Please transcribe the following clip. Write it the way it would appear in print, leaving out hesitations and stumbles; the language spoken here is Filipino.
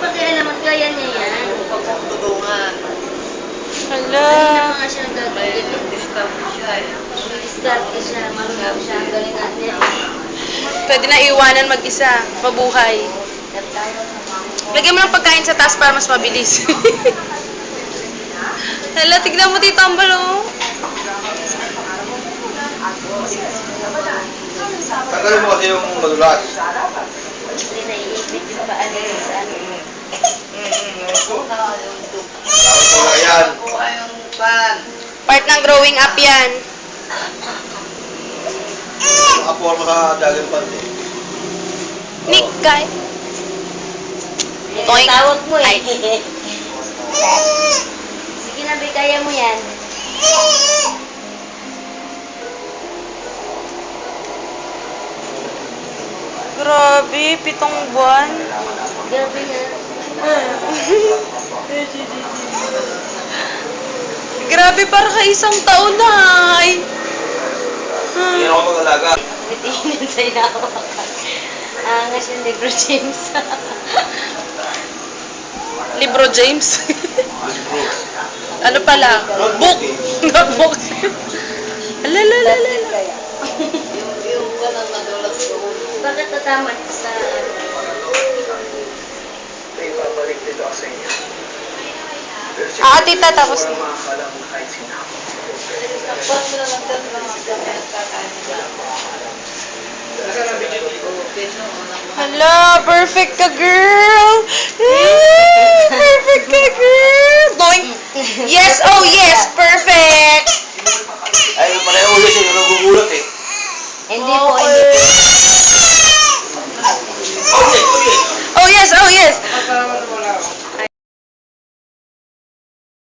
pakialaman kaya niya yan. Pagpapatulungan. Hala. Hindi na mga siya nagagawin. Discount siya eh. Diskarte siya. Marunong siya. Ang galingan niya. Pwede na iwanan mag-isa. Mabuhay. Lagyan mo ng pagkain sa taas para mas mabilis. Hala, tignan mo dito ang balo. Tanggalin mo kasi yung madulas. Hindi naiipit yung paan niya sa ano. Dapat mo lang yan. Yung pan. Part ng growing up yan. Makapuha mo sa dragon plant eh. Nick, guy. Toink. Tawag mo eh. Ay. Sige na, Be, kaya mo yan. Grabe, 7 buwan. Grabe nga. Grabe, para ka isang taon na. Ay. Hindi na ako mag-alaga. Bitingin sa inawakan. Angas yung Negro James. Libro James. Ano pala? Book. Notebook. Alalalala. Yung walang nadulas ko. Bakit tatamat sa ano? Ibabalik dito sa inyo. Tita, tapos na. Makakala mo kahit sinabi. Tapos na lang dyan lang ang gamit kakain nila. Hala, perfect ka, girl! Eh, perfect ka, girl! Doink! Yes, oh yes, perfect! Ay, yung pala yung ulit eh. Yung nagugulat eh. Hindi po, hindi po.